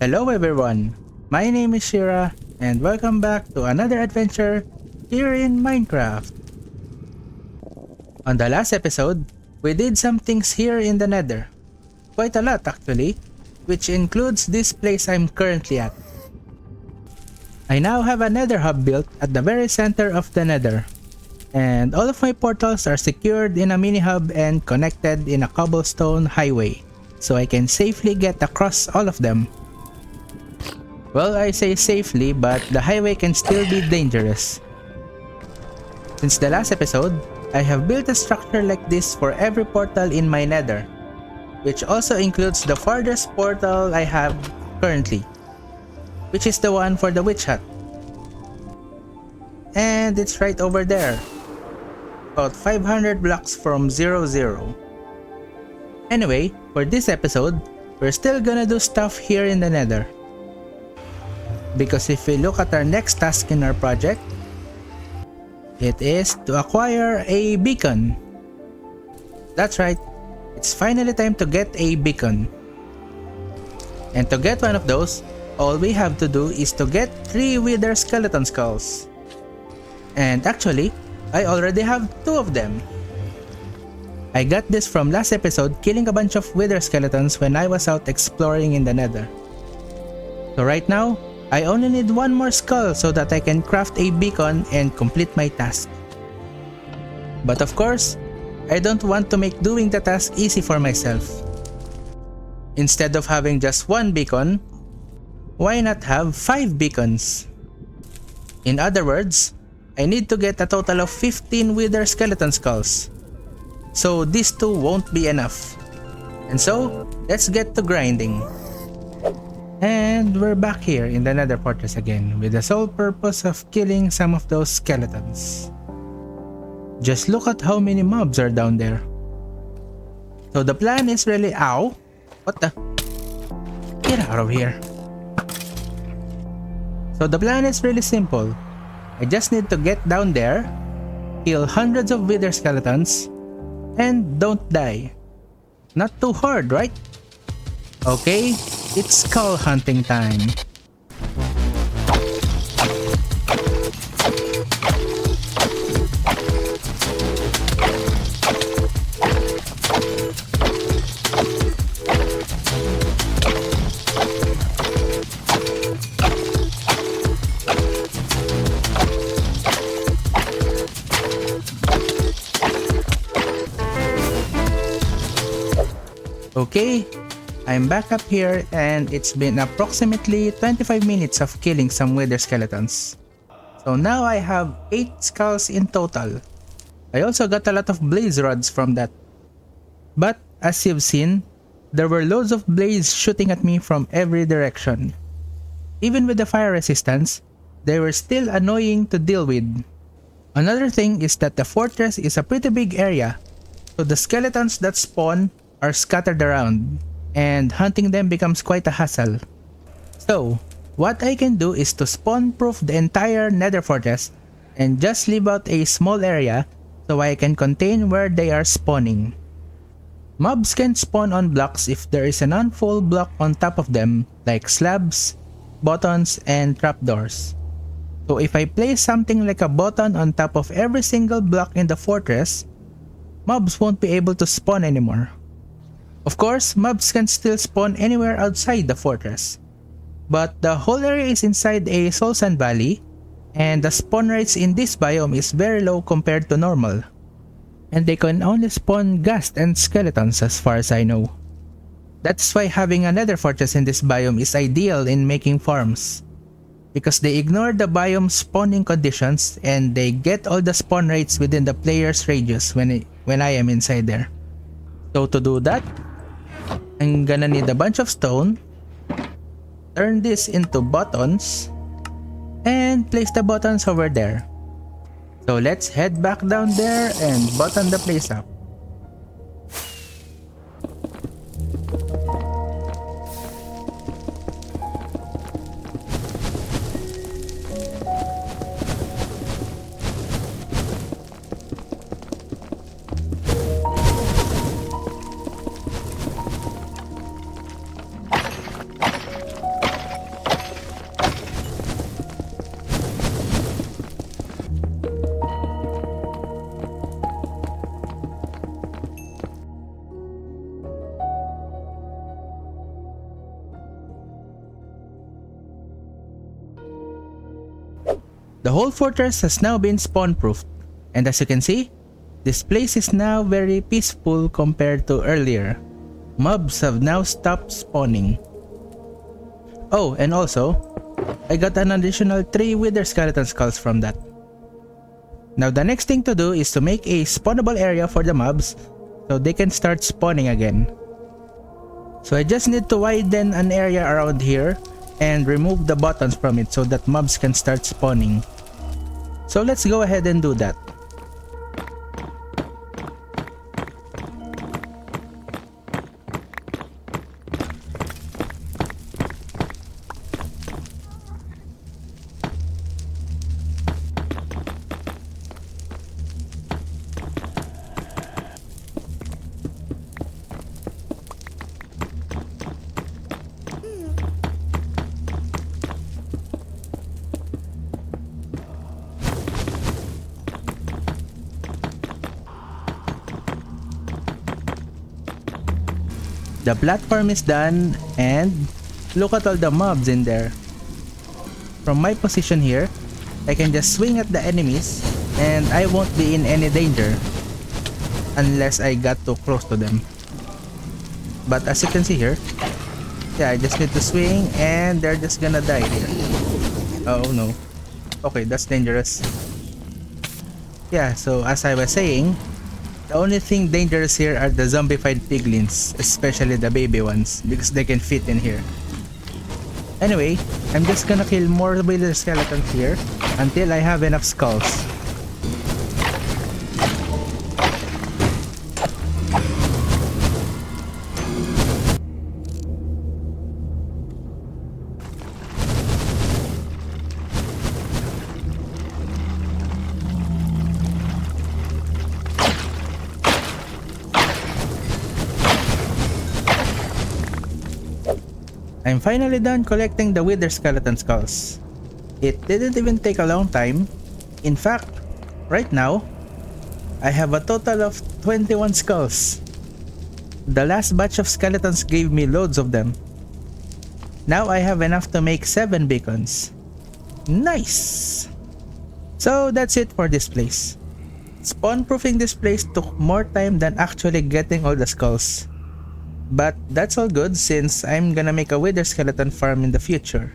Hello everyone, my name is Shira and welcome back to another adventure here in Minecraft. On the last episode, we did some things here in the Nether. Quite a lot actually, which includes this place I'm currently at. I now have a Nether hub built at the very center of the Nether. And all of my portals are secured in a mini hub and connected in a cobblestone highway, so I can safely get across all of them. Well, I say safely, but the highway can still be dangerous. Since the last episode, I have built a structure like this for every portal in my Nether, which also includes the farthest portal I have currently, which is the one for the witch hut. And it's right over there, about 500 blocks from 0, 0. Anyway, for this episode, we're still gonna do stuff here in the Nether. Because if we look at our next task in our project, it is to acquire a beacon. That's right, it's finally time to get a beacon. And to get one of those, all we have to do is to get 3 wither skeleton skulls. And actually, I already have 2 of them. I got this from last episode killing a bunch of wither skeletons when I was out exploring in the Nether. So right now, I only need 1 more skull so that I can craft a beacon and complete my task. But of course, I don't want to make doing the task easy for myself. Instead of having just 1 beacon, why not have 5 beacons? In other words, I need to get a total of 15 wither skeleton skulls. So these 2 won't be enough. And so, let's get to grinding. And we're back here in the Nether Fortress again with the sole purpose of killing some of those skeletons. Just look at how many mobs are down there. So the plan is really— ow! What the? Get out of here. So the plan is really simple. I just need to get down there, kill hundreds of wither skeletons, and don't die. Not too hard, right? Okay, it's skull hunting time. Okay, I'm back up here and it's been approximately 25 minutes of killing some wither skeletons. So now I have 8 skulls in total. I also got a lot of blaze rods from that. But as you've seen, there were loads of blaze shooting at me from every direction. Even with the fire resistance, they were still annoying to deal with. Another thing is that the fortress is a pretty big area, so the skeletons that spawn are scattered around, and hunting them becomes quite a hassle. So, what I can do is to spawn-proof the entire Nether Fortress and just leave out a small area so I can contain where they are spawning. Mobs can spawn on blocks if there is a non-full block on top of them, like slabs, buttons, and trapdoors. So if I place something like a button on top of every single block in the fortress, mobs won't be able to spawn anymore. Of course, mobs can still spawn anywhere outside the fortress, but the whole area is inside a soul sand valley, and the spawn rates in this biome is very low compared to normal, and they can only spawn ghast and skeletons as far as I know. That's why having a Nether Fortress in this biome is ideal in making farms, because they ignore the biome spawning conditions and they get all the spawn rates within the player's radius when I am inside there. So to do that, I'm gonna need a bunch of stone, turn this into buttons, and place the buttons over there. So let's head back down there and button the place up. The whole fortress has now been spawn-proofed, and as you can see, this place is now very peaceful compared to earlier. Mobs have now stopped spawning. Oh, and also, I got an additional 3 wither skeleton skulls from that. Now the next thing to do is to make a spawnable area for the mobs so they can start spawning again. So I just need to widen an area around here and remove the buttons from it so that mobs can start spawning. So let's go ahead and do that. The platform is done and look at all the mobs in there. From my position here, I can just swing at the enemies and I won't be in any danger unless I got too close to them. But as you can see here, yeah, I just need to swing and they're just gonna die here. Oh no. Okay, that's dangerous. Yeah, so as I was saying, the only thing dangerous here are the zombified piglins, especially the baby ones, because they can fit in here. Anyway, I'm just gonna kill more wither skeletons here until I have enough skulls. I'm finally done collecting the wither skeleton skulls. It didn't even take a long time. In fact, right now, I have a total of 21 skulls. The last batch of skeletons gave me loads of them. Now I have enough to make 7 beacons. Nice! So that's it for this place. Spawn-proofing this place took more time than actually getting all the skulls. But that's all good since I'm gonna make a wither skeleton farm in the future.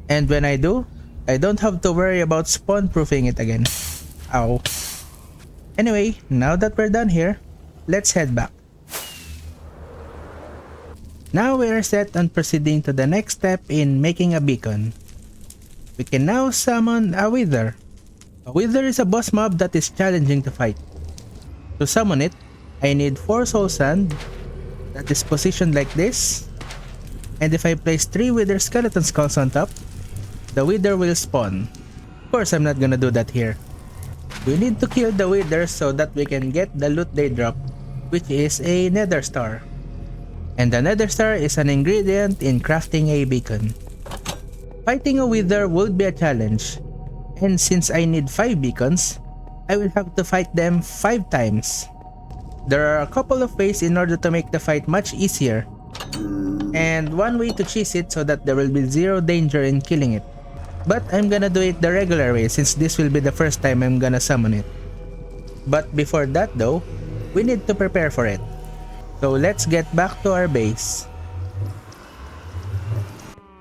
And when I do, I don't have to worry about spawn-proofing it again. Ow. Anyway, now that we're done here, let's head back. Now we are set on proceeding to the next step in making a beacon. We can now summon a wither. A wither is a boss mob that is challenging to fight. To summon it, I need 4 soul sand that is positioned like this, and if I place 3 wither skeleton skulls on top, the wither will spawn. Of course, I'm not gonna do that here. We need to kill the wither so that we can get the loot they drop, which is a nether star. And the nether star is an ingredient in crafting a beacon. Fighting a wither would be a challenge, and since I need 5 beacons, I will have to fight them 5 times. There are a couple of ways in order to make the fight much easier, and one way to cheese it so that there will be 0 danger in killing it. But I'm gonna do it the regular way since this will be the first time I'm gonna summon it. But before that though, we need to prepare for it. So let's get back to our base.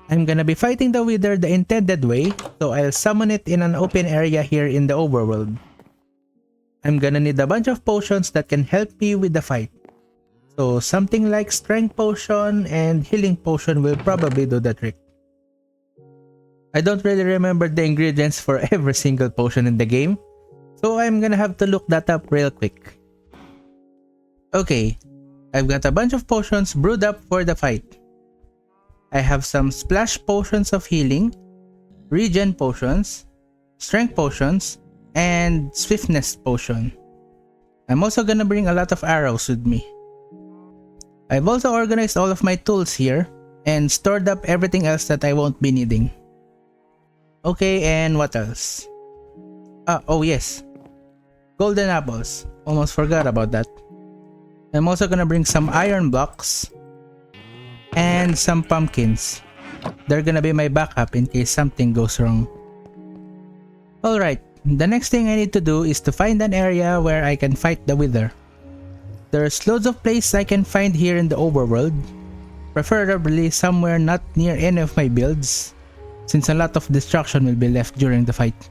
I'm gonna be fighting the wither the intended way, so I'll summon it in an open area here in the overworld. I'm gonna need a bunch of potions that can help me with the fight. So something like strength potion and healing potion will probably do the trick. I don't really remember the ingredients for every single potion in the game, so I'm gonna have to look that up real quick. Okay, I've got a bunch of potions brewed up for the fight. I have some splash potions of healing, regen potions, strength potions, and swiftness potion. I'm also gonna bring a lot of arrows with me. I've also organized all of my tools here and stored up everything else that I won't be needing. Okay, and what else? Oh yes, golden apples. Almost forgot about that. I'm also gonna bring some iron blocks and some pumpkins. They're gonna be my backup in case something goes wrong. Alright, the next thing I need to do is to find an area where I can fight the Wither. There's loads of places I can find here in the overworld, preferably somewhere not near any of my builds, since a lot of destruction will be left during the fight.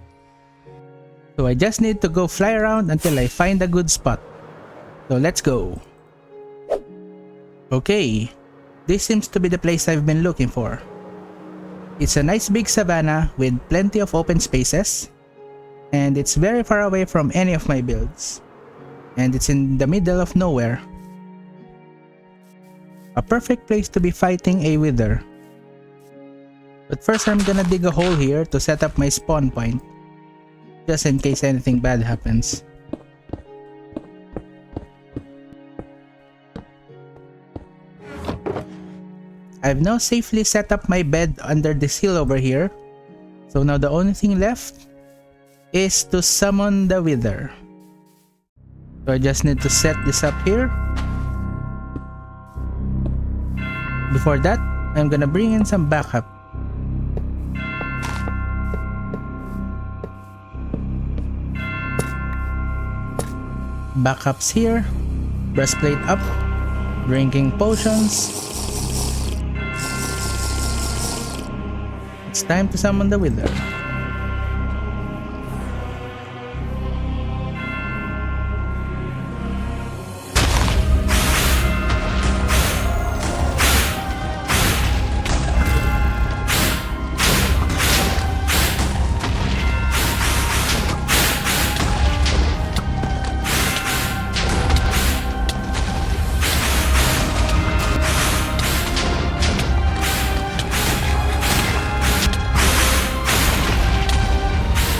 So I just need to go fly around until I find a good spot. So let's go. Okay, this seems to be the place I've been looking for. It's a nice big savanna with plenty of open spaces, and it's very far away from any of my builds. And it's in the middle of nowhere. A perfect place to be fighting a Wither. But first I'm gonna dig a hole here to set up my spawn point, just in case anything bad happens. I've now safely set up my bed under this hill over here, so now the only thing left is to summon the Wither. So I just need to set this up here. Before that, I'm gonna bring in some backup. Backups here, breastplate up, drinking potions. It's time to summon the Wither.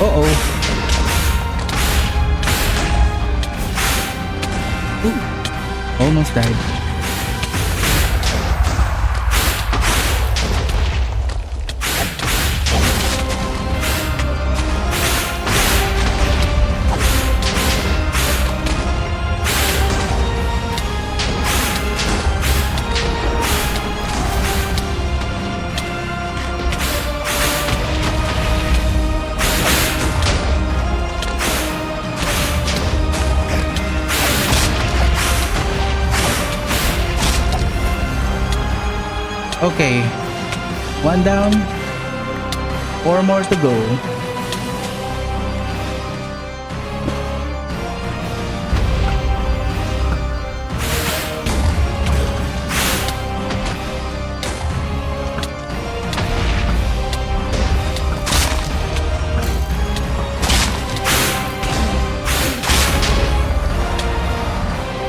Uh-oh. Ooh, almost died. Okay, one down, 4 more to go.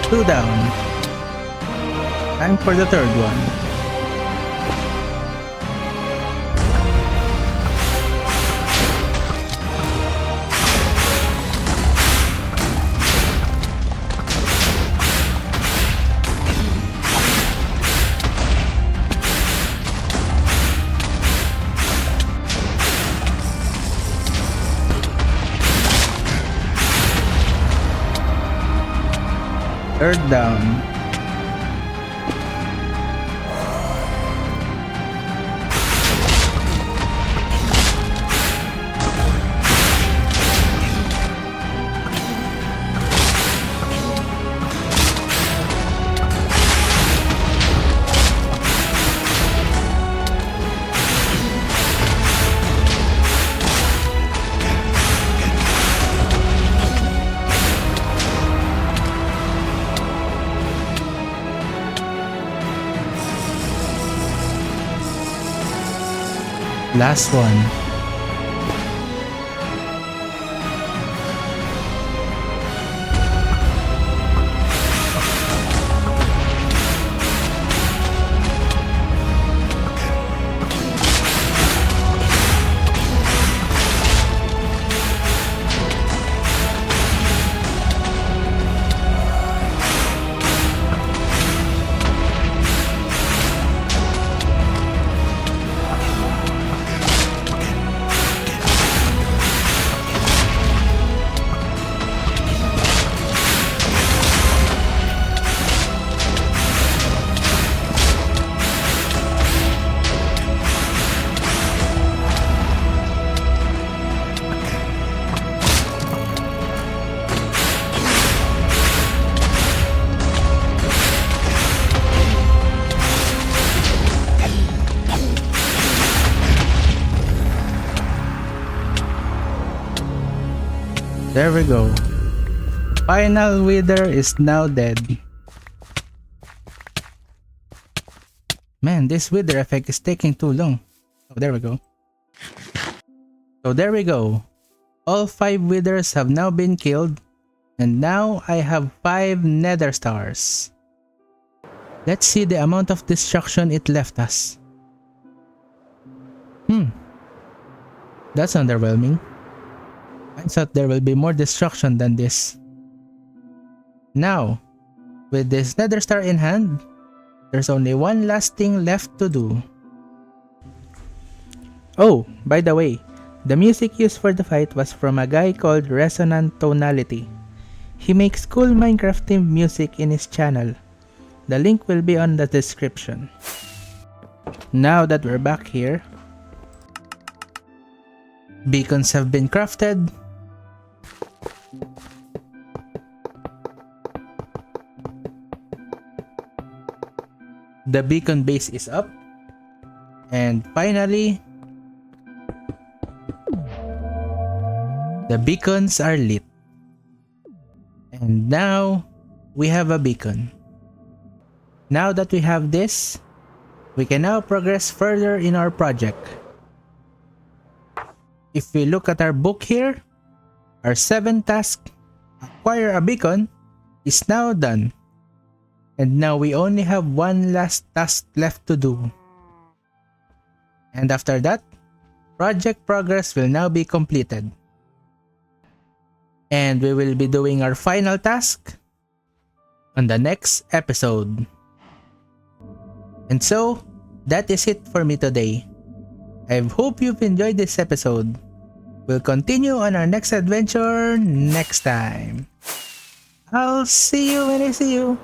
Two down. Time for the third one. Third down. Last one. There we go. Final Wither is now dead. Man, this Wither effect is taking too long. Oh, there we go. So there we go. All 5 Withers have now been killed. And now I have 5 Nether Stars. Let's see the amount of destruction it left us. That's underwhelming. I thought there will be more destruction than this. Now, with this Nether Star in hand, there's only one last thing left to do. Oh, by the way, the music used for the fight was from a guy called Resonant Tonality. He makes cool Minecraft themed music in his channel. The link will be on the description. Now that we're back here, beacons have been crafted. The beacon base is up. And finally, the beacons are lit. And now, we have a beacon. Now that we have this, we can now progress further in our project. If we look at our book here, our 7th task, acquire a beacon, is now done. And now we only have one last task left to do. And after that, project progress will now be completed. And we will be doing our final task on the next episode. And so, that is it for me today. I hope you've enjoyed this episode. We'll continue on our next adventure next time. I'll see you when I see you.